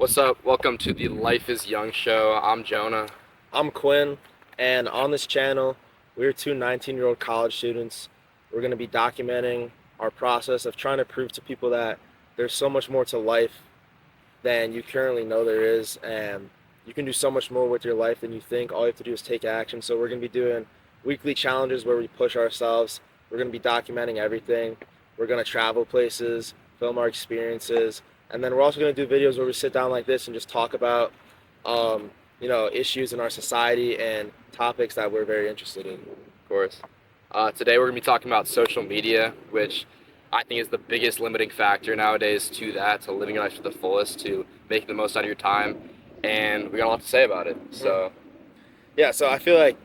What's up? Welcome to the Life is Young show. I'm Jonah. I'm Quinn, and on this channel, we're two 19-year-old college students. We're going to be documenting our process of trying to prove to people that there's so much more to life than you currently know there is, and you can do so much more with your life than you think. All you have to do is take action. So we're going to be doing weekly challenges where we push ourselves. We're going to be documenting everything. We're going to travel places, film our experiences, and then we're also going to do videos where we sit down like this and just talk about um, issues in our society and topics that we're very interested in. Of course. Today we're going to be talking about social media, which I think is the biggest limiting factor nowadays to that, to living your life to the fullest, to making the most out of your time. And we got a lot to say about it. So, Yeah, so I feel like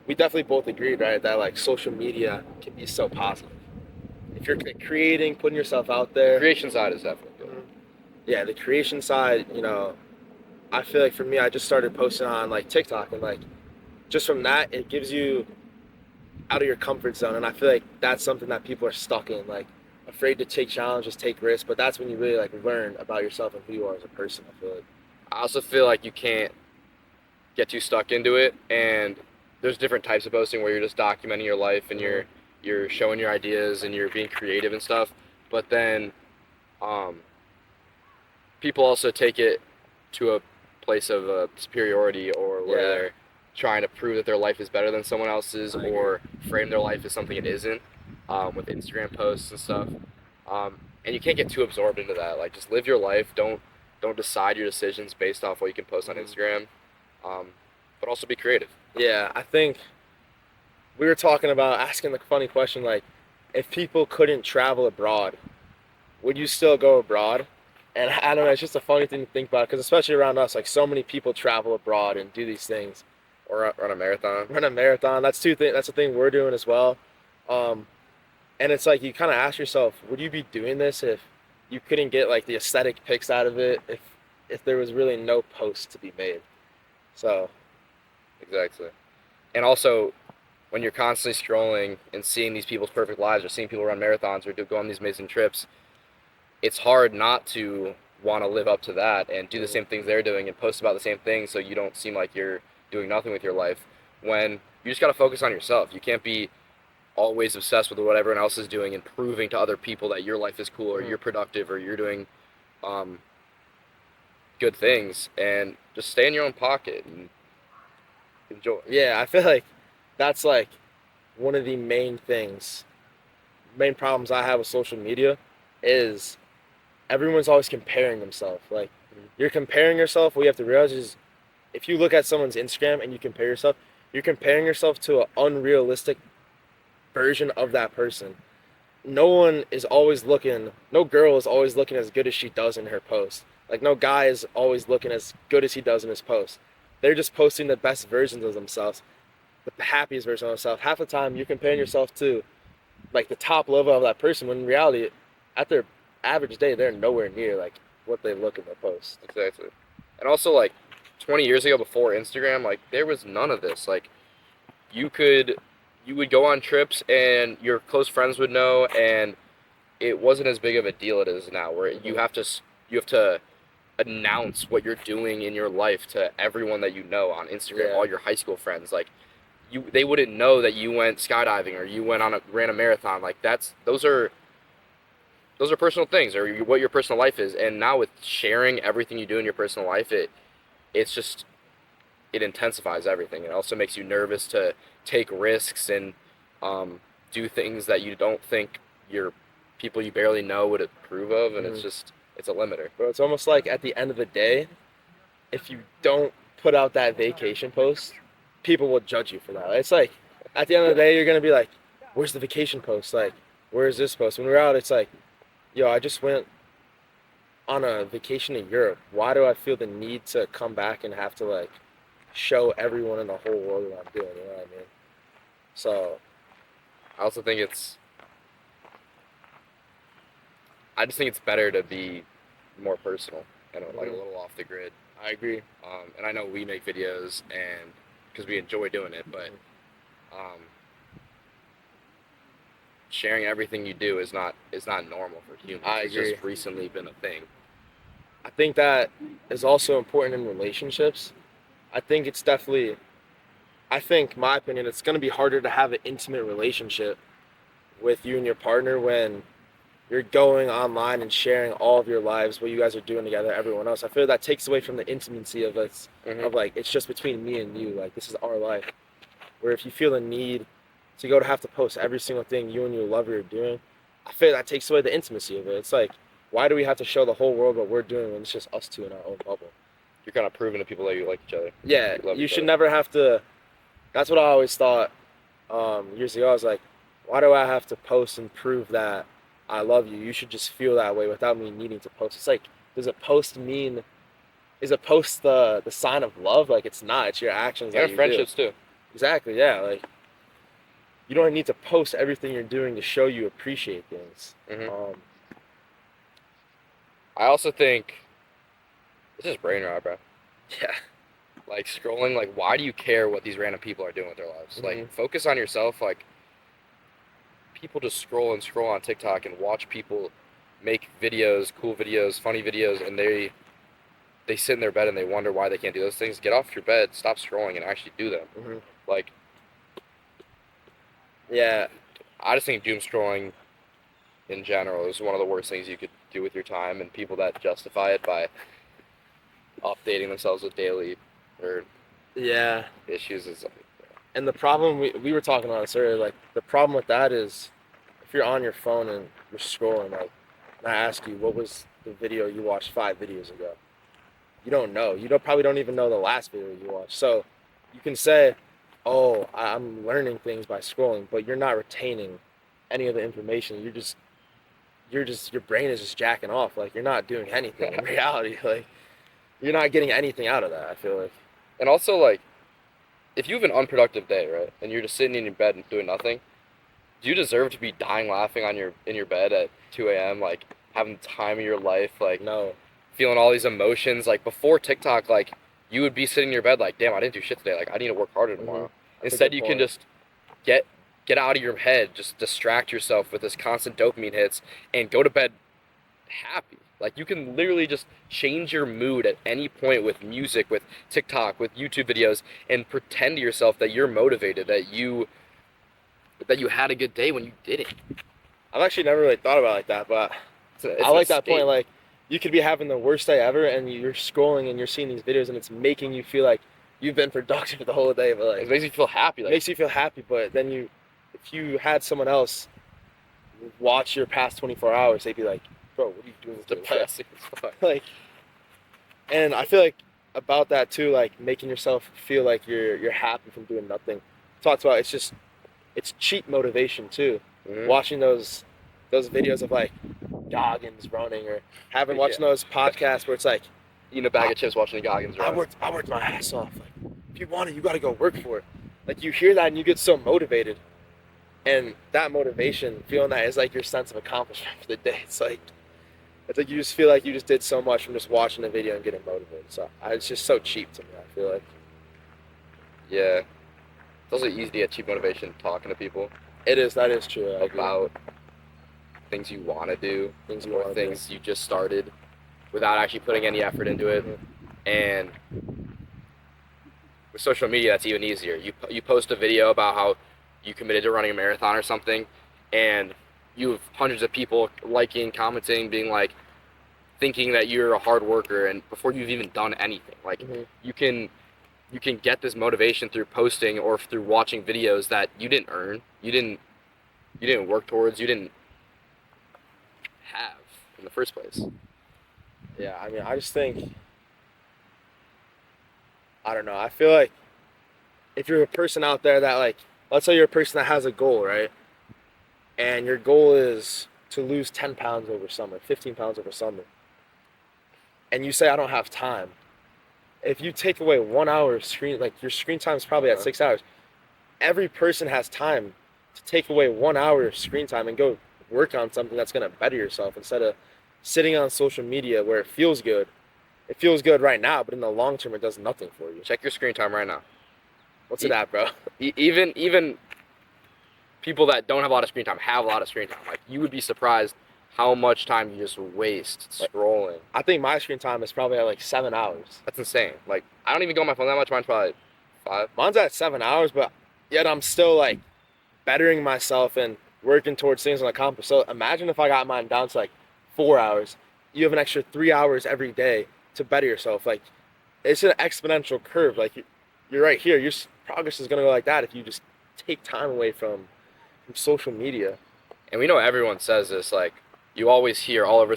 we definitely both agreed, right, that like social media can be so positive. If you're creating, putting yourself out the there, creation side is definitely good. yeah, the creation side, I feel like for me, I just started posting on like TikTok, and like just from that, it gives you out of your comfort zone, and I feel like that's something that people are stuck in, like afraid to take challenges, take risks, but that's when you really like learn about yourself and who you are as a person. I feel like. I also feel like you can't get too stuck into it, and there's different types of posting where you're just documenting your life and you're showing your ideas and you're being creative and stuff. But then um, people also take it to a place of superiority, or where Yeah, they're trying to prove that their life is better than someone else's, I or agree. frame their life as something it isn't, with Instagram posts and stuff. And you can't get too absorbed into that. Like, just live your life. Don't decide your decisions based off what you can post on Instagram. Um, but also be creative. Yeah, I think we were talking about asking the funny question like, if people couldn't travel abroad, would you still go abroad? And I don't know, it's just a funny thing to think about because especially around us, like so many people travel abroad and do these things. Or run a marathon. Run a marathon. That's the thing we're doing as well. Um, and it's like you kind of ask yourself, would you be doing this if you couldn't get like the aesthetic pics out of it? If there was really no post to be made. So Exactly. And also, when you're constantly scrolling and seeing these people's perfect lives, or seeing people run marathons or go on these amazing trips, it's hard not to want to live up to that and do the same things they're doing and post about the same things, so you don't seem like you're doing nothing with your life, when you just got to focus on yourself. You can't be always obsessed with what everyone else is doing and proving to other people that your life is cool, or you're productive, or you're doing um, good things, and just stay in your own pocket and enjoy. yeah, I feel like that's like one of the main problems I have with social media is everyone's always comparing themselves. Like you're comparing yourself. What you have to realize is if you look at someone's Instagram and you compare yourself, you're comparing yourself to an unrealistic version of that person. No one is always looking, no girl is always looking as good as she does in her post. Like no guy is always looking as good as he does in his post. They're just posting the best versions of themselves, the happiest version of themselves. Half the time you're comparing yourself to like the top level of that person when in reality at their average day they're nowhere near like what they look in their post. Exactly. And also, like, 20 years ago, before Instagram, like, there was none of this. Like, you could you would go on trips and your close friends would know, and it wasn't as big of a deal it is now, where you have to announce what you're doing in your life to everyone that you know on Instagram, Yeah. all your high school friends. Like, they wouldn't know that you went skydiving or you went on a ran a marathon. Like, those are personal things, or what your personal life is. And now with sharing everything you do in your personal life, it's just, it intensifies everything. It also makes you nervous to take risks and do things that you don't think your people you barely know would approve of, and Mm-hmm. it's a limiter. But it's almost like at the end of the day, if you don't put out that vacation post, people will judge you for that. It's like at the end of the day, you're gonna be like, "Where's the vacation post? Like, where's this post?" When we're out, it's like, "Yo, I just went on a vacation in Europe. Why do I feel the need to come back and have to like show everyone in the whole world what I'm doing?" You know what I mean? So I also think I just think it's better to be more personal and like a mhm, little off the grid. I agree. And I know we make videos and because we enjoy doing it, but Mhm. um, sharing everything you do is not normal for humans. I It's just agree. recently been a thing. I think that is also important in relationships. I think it's definitely, I think, my opinion, it's going to be harder to have an intimate relationship with you and your partner when you're going online and sharing all of your lives, what you guys are doing together, everyone else. I feel that takes away from the intimacy of us, Mm-hmm. of like, it's just between me and you. Like, this is our life. Where if you feel the need to go to have to post every single thing you and your lover are doing, I feel that takes away the intimacy of it. It's like, why do we have to show the whole world what we're doing when it's just us two in our own bubble? You're kind of proving to people that you like each other. Yeah, You love you each should other. never have to. That's what I always thought years ago. I was like, why do I have to post and prove that I love you? You should just feel that way without me needing to post. It's like, does a post mean? Is a post the sign of love? Like, it's not. It's your actions And that in you do. friendships too. Exactly. Yeah. Like, you don't need to post everything you're doing to show you appreciate things. Mm-hmm. I also think this is brain rot, bro. Yeah. Like scrolling, like why do you care what these random people are doing with their lives? Mm-hmm. Like focus on yourself. Like people just scroll and scroll on TikTok and watch people make videos, cool videos, funny videos, and they sit in their bed and they wonder why they can't do those things. Get off your bed, stop scrolling, and actually do them. Mm-hmm. Like Yeah. I just think doom scrolling in general is one of the worst things you could do with your time, and people that justify it by updating themselves with daily or Yeah. issues is like, And the problem we were talking about this earlier. Like, the problem with that is if you're on your phone and you're scrolling, like, and I ask you what was the video you watched 5 videos ago, you don't know. You probably don't even know the last video you watched. So you can say, "Oh, I'm learning things by scrolling," but you're not retaining any of the information. You're just your brain is just jacking off. Like, you're not doing anything in reality. Like, you're not getting anything out of that. I feel like. and also like if you have an unproductive day, right, and you're just sitting in your bed and doing nothing, do you deserve to be dying laughing on your in your bed at 2 a.m. like having the time of your life, like No. feeling all these emotions? Like before TikTok, like you would be sitting in your bed like, damn, I didn't do shit today. Like I need to work harder tomorrow. That's a Instead, good you can point. just get get out of your head, just distract yourself with this constant dopamine hits, and go to bed happy. Like you can literally just change your mood at any point with music, with TikTok, with YouTube videos, and pretend to yourself that you're motivated, that you had a good day when you didn't. I've actually never really thought about it like that, but It's I an like that point. escape. Like, you could be having the worst day ever, and you're scrolling and you're seeing these videos, and it's making you feel like you've been productive the whole day. But It like, makes you feel happy. it Like makes you feel happy. But then if you had someone else watch your past 24 hours, they'd be like, "Bro, what are you doing it's with your life?" depressing as fuck. Like, and I feel like about that too, like making yourself feel like you're happy from doing nothing. Talks about it's cheap motivation too. Mm-hmm. Watching those videos of like Goggins running, or having watching Yeah. those podcasts where it's like, Eating a bag of chips, watching the Goggins I run. worked my ass off. Like, if you want it, you got to go work for it. Like, you hear that and you get so motivated, and that motivation, feeling that, is like your sense of accomplishment for the day. It's like you just feel like you just did so much from just watching the video and getting motivated. So it's just so cheap to me. I feel like Yeah. It's also easy to get cheap motivation talking to people it is. That is true. I agree. about things you want to do, Things you or want to do. things you just started without actually putting any effort into it. Mhm. And with social media, that's even easier. You post a video about how you committed to running a marathon or something, and you have hundreds of people liking, commenting, being like, thinking that you're a hard worker, and before you've even done anything, like Mhm. you can get this motivation through posting or through watching videos that you didn't earn, you didn't work towards, you didn't have in the first place. Yeah, I mean, I just think, I don't know. I feel like if you're a person out there that, like, let's say you're a person that has a goal, right? And your goal is to lose 10 pounds over summer, 15 pounds over summer. And you say, I don't have time. If you take away 1 hour of screen, like, your screen time is probably at 6 hours. Every person has time to take away 1 hour of screen time and go work on something that's going to better yourself, instead of sitting on social media where it feels good. It feels good right now, but in the long term, it does nothing for you. Check your screen time right now. What's it at, bro? Even people that don't have a lot of screen time have a lot of screen time. Like you would be surprised how much time you just waste Like, scrolling. I think my screen time is probably at like 7 hours. That's insane. Like I don't even go on my phone that much. Mine's probably 5. Mine's at 7 hours, but yet I'm still like bettering myself and working towards things on the compass. So imagine if I got mine down to like 4 hours. You have an extra 3 hours every day to better yourself. Like it's an exponential curve. Like you're right here. Your progress is gonna go like that if you just take time away from social media. And we know everyone says this. Like you always hear all over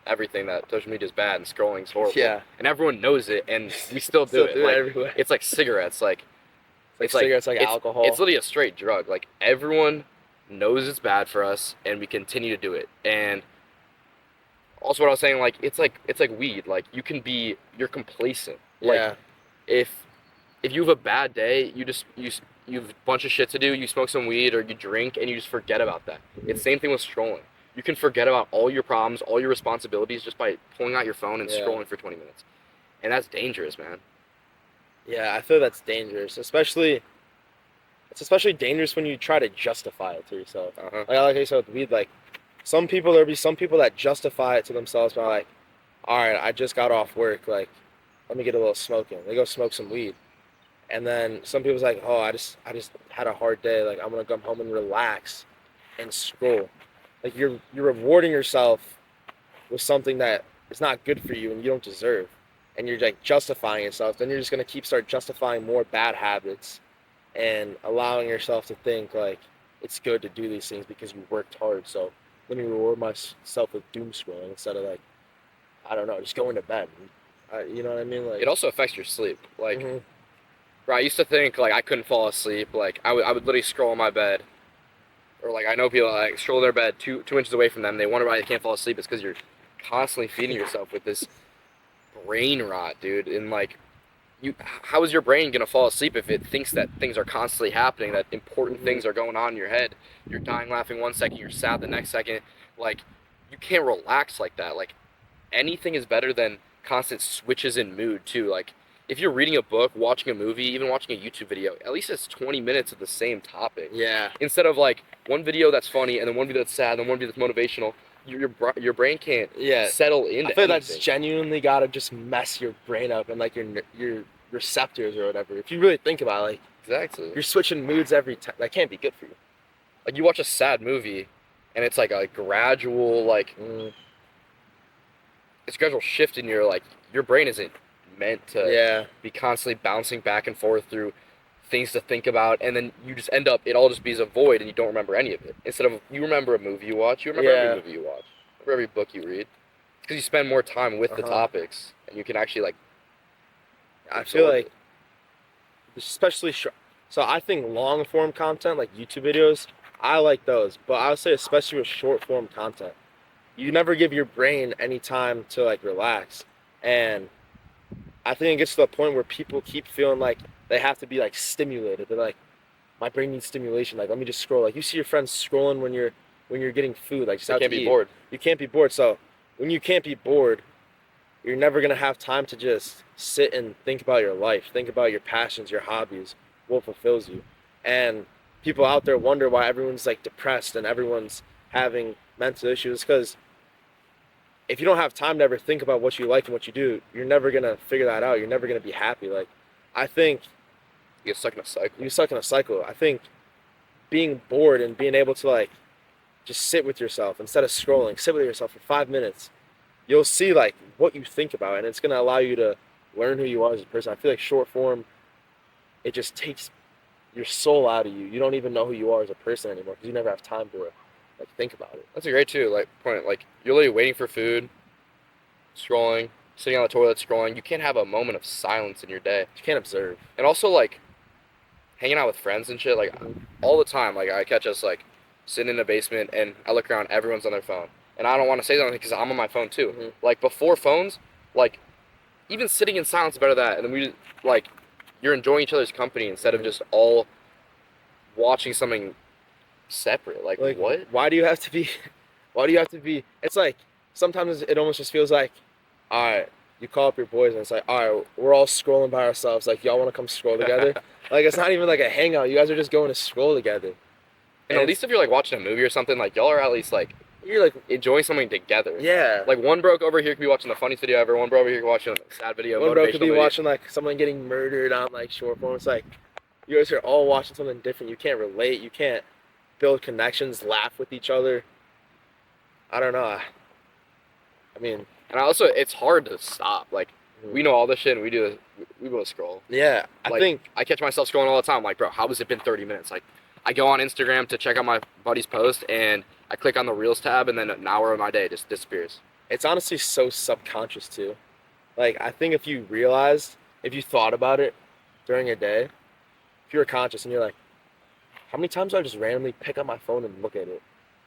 everything that social media is bad and scrolling is horrible. Yeah. And everyone knows it, and we still do Still it. do it Like everywhere. it's like cigarettes. Like It's like cigarettes, like alcohol. It's literally a straight drug. Like everyone knows it's bad for us, and we continue to do it. And also, what I was saying, like it's like weed. Like you're complacent. Like Yeah. if you have a bad day, you have a bunch of shit to do. You smoke some weed or you drink, and you just forget about that. It's the same thing with scrolling. You can forget about all your problems, all your responsibilities, just by pulling out your phone and Yeah. scrolling for 20 minutes. And that's dangerous, man. Yeah, I feel that's dangerous. It's especially dangerous when you try to justify it to yourself. Uh-huh. Like I said with weed, like there'll be some people that justify it to themselves by like, all right, I just got off work, like, let me get a little smoke in. They go smoke some weed. And then some people's like, oh, I just had a hard day, like I'm gonna come home and relax and scroll. Like you're rewarding yourself with something that is not good for you and you don't deserve. And you're like justifying yourself, then you're just gonna start justifying more bad habits and allowing yourself to think like it's good to do these things because you worked hard. So let me reward myself with doom scrolling instead of like, I don't know, just going to bed. You know what I mean? Like It also affects your sleep. Like, mhm. bro, I used to think like I couldn't fall asleep. Like I would literally scroll on my bed, or like I know people like scroll their bed two inches away from them. They wonder why they can't fall asleep. It's because you're constantly feeding yourself with this brain rot, dude. And like, how is your brain gonna fall asleep if it thinks that things are constantly happening, that important things are going on in your head? You're dying laughing one second, you're sad the next second. Like, you can't relax like that. Like, anything is better than constant switches in mood too. Like, if you're reading a book, watching a movie, even watching a YouTube video, at least it's 20 minutes of the same topic. Yeah. Instead of like one video that's funny and then one video that's sad and then one video that's motivational. Your brain can't Yeah. settle into I feel anything. that's genuinely gotta just mess your brain up and like your receptors or whatever. If you really think about it, like Exactly. you're switching moods every time. That can't be good for you. Like you watch a sad movie and it's like a gradual it's a gradual shift in your brain isn't meant to Yeah. be constantly bouncing back and forth through things to think about, and then you just end up it all just be a void and you don't remember any of it. Instead of you remember a movie you watch, you remember every movie you watch, remember every book you read, because you spend more time with the topics and you can actually like. I feel absorb like it. especially short. So I think long form content like YouTube videos, I like those, but I would say especially with short form content, you never give your brain any time to like relax, and I think it gets to the point where people keep feeling like they have to be like stimulated. They're like, my brain needs stimulation. Like let me just scroll. Like you see your friends scrolling when you're getting food, like just You out can't to be eat. bored. You can't be bored. So when you can't be bored, you're never gonna have time to just sit and think about your life, think about your passions, your hobbies, what fulfills you. And people out there wonder why everyone's like depressed and everyone's having mental issues because if you don't have time to ever think about what you like and what you do, you're never gonna figure that out. You're never gonna be happy. Like I think You get stuck in a cycle. you're stuck in a cycle. I think being bored and being able to like just sit with yourself instead of scrolling, sit with yourself for 5 minutes, you'll see like what you think about, and it's gonna allow you to learn who you are as a person. I feel like short form, it just takes your soul out of you. You don't even know who you are as a person anymore because you never have time to like think about it. That's a great too. Like point. Like you're literally waiting for food, scrolling, sitting on the toilet scrolling. You can't have a moment of silence in your day. You can't observe. And also like hanging out with friends and shit. Like all the time. Like I catch us like sitting in the basement and I look around. Everyone's on their phone, and I don't want to say something because I'm on my phone too. Mhm. Like before phones, like even sitting in silence is better than that. And then we like you're enjoying each other's company instead of just all watching something separate. Like what? Why do you have to be? Why do you have to be? It's like sometimes it almost just feels like, all right, you call up your boys and it's like, all right, we're all scrolling by ourselves. Like y'all want to come scroll together? Like it's not even like a hangout. You guys are just going to scroll together. And at least if you're like watching a movie or something, like y'all are at least like You're like, enjoying something together. yeah. Like one broke over here could be watching the funniest video ever. One bro over here could be watching a sad video, One bro could motivational be video. watching like someone getting murdered on like short form. It's like you guys are all watching something different. You can't relate. You can't build connections, laugh with each other. I don't know. I mean, And also, it's hard to stop. Like, we know all this shit, and we both scroll. yeah, I Like, think I catch myself scrolling all the time. Like, bro, how has it been 30 minutes? Like, I go on Instagram to check out my buddy's post, and I click on the Reels tab, and then an hour of my day just disappears. it's honestly so subconscious too. Like, I think if you realized, if you thought about it during a day, if you were conscious and you're like, how many times do I just randomly pick up my phone and look at it?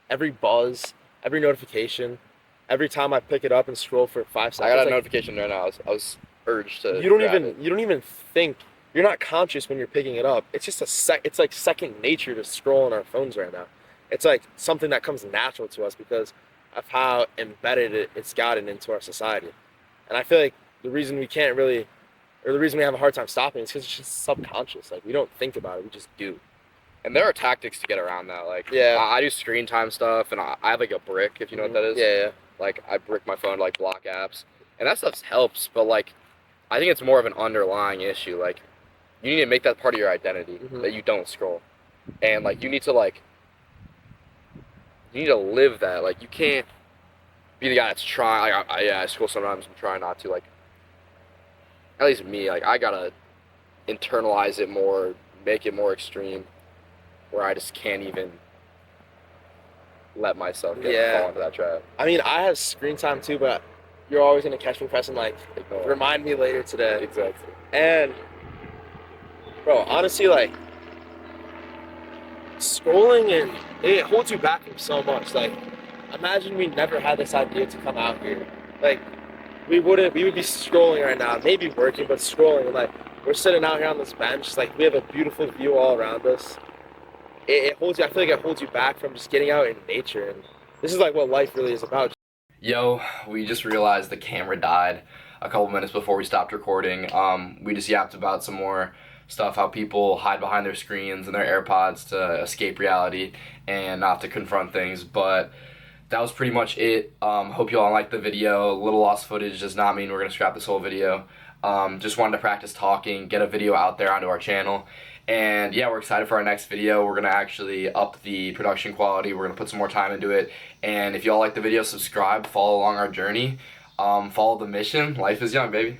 Every buzz, every notification, every time I pick it up and scroll for 5 seconds. I got a like, notification right now. I was urged to. you don't grab even it. you don't even think. You're not conscious when you're picking it up. It's just it's like second nature to scroll on our phones right now. It's like something that comes natural to us because of how embedded it's gotten into our society. And I feel like the reason we can't really, or the reason we have a hard time stopping is because it's just subconscious. Like we don't think about it, we just do. And there are tactics to get around that. Like, Yeah. I do screen time stuff, and I have like a brick, if you know what that is. Yeah, yeah. Like, I brick my phone to like block apps, and that stuff helps. But like, I think it's more of an underlying issue. Like, you need to make that part of your identity that you don't scroll, and like you need to live that. Like, you can't be the guy that's trying. Like, I scroll sometimes. I'm trying not to. Like, at least me. Like, I gotta internalize it more, make it more extreme, where I just can't even let myself fall into that trap. I mean, I have screen time too, but you're always gonna catch me pressing like, Ignore it. remind me later today. Exactly. And bro, honestly, like scrolling and it holds you back from so much. Like, imagine we never had this idea to come out here. Like, we would be scrolling right now, maybe working, but scrolling. And like, we're sitting out here on this bench. Like, we have a beautiful view all around us. It holds you. I feel like it holds you back from just getting out in nature. And this is like what life really is about. Yo, we just realized the camera died a couple minutes before we stopped recording. We just yapped about some more stuff, how people hide behind their screens and their AirPods to escape reality and not to confront things. But that was pretty much it. Hope you all liked the video. A little lost footage does not mean we're going to scrap this whole video. Just wanted to practice talking, get a video out there onto our channel. And yeah, we're excited for our next video. We're going to actually up the production quality. We're going to put some more time into it. And if you all like the video, subscribe, follow along our journey, follow the mission. Life is young, baby.